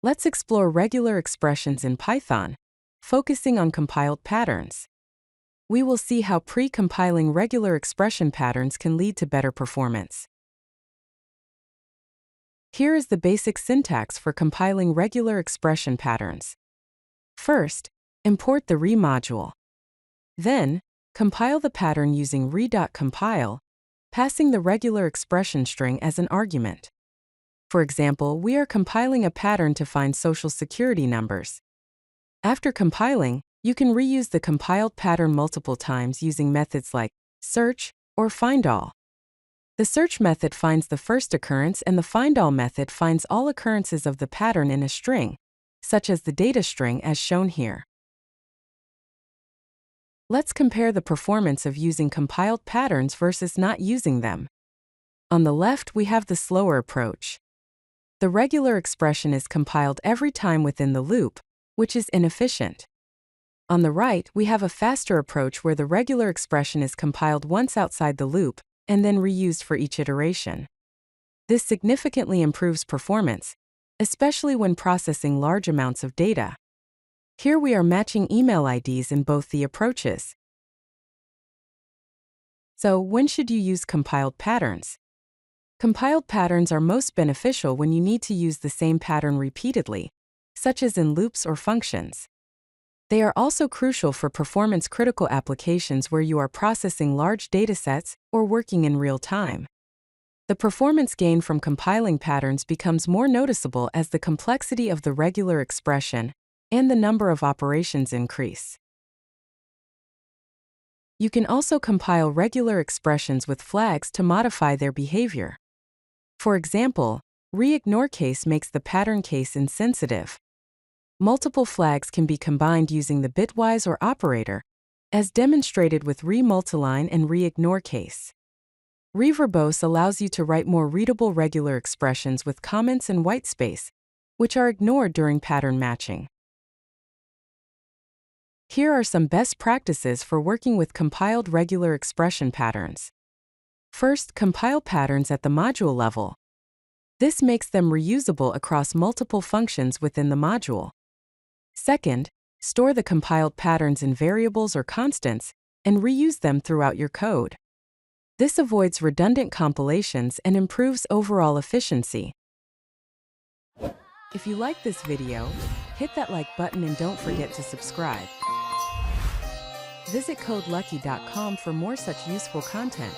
Let's explore regular expressions in Python, focusing on compiled patterns. We will see how pre-compiling regular expression patterns can lead to better performance. Here is the basic syntax for compiling regular expression patterns. First, import the re module. Then, compile the pattern using re.compile, passing the regular expression string as an argument. For example, we are compiling a pattern to find social security numbers. After compiling, you can reuse the compiled pattern multiple times using methods like search or findAll. The search method finds the first occurrence and the findAll method finds all occurrences of the pattern in a string, such as the data string as shown here. Let's compare the performance of using compiled patterns versus not using them. On the left, we have the slower approach. The regular expression is compiled every time within the loop, which is inefficient. On the right, we have a faster approach where the regular expression is compiled once outside the loop and then reused for each iteration. This significantly improves performance, especially when processing large amounts of data. Here we are matching email IDs in both the approaches. So, when should you use compiled patterns? Compiled patterns are most beneficial when you need to use the same pattern repeatedly, such as in loops or functions. They are also crucial for performance-critical applications where you are processing large datasets or working in real time. The performance gain from compiling patterns becomes more noticeable as the complexity of the regular expression and the number of operations increase. You can also compile regular expressions with flags to modify their behavior. For example, re.IGNORECASE makes the pattern case insensitive. Multiple flags can be combined using the bitwise or operator, as demonstrated with re.MULTILINE and re.IGNORECASE. Re.VERBOSE allows you to write more readable regular expressions with comments and whitespace, which are ignored during pattern matching. Here are some best practices for working with compiled regular expression patterns. First, compile patterns at the module level. This makes them reusable across multiple functions within the module. Second, store the compiled patterns in variables or constants and reuse them throughout your code. This avoids redundant compilations and improves overall efficiency. If you like this video, hit that like button and don't forget to subscribe. Visit CodeLucky.com for more such useful content.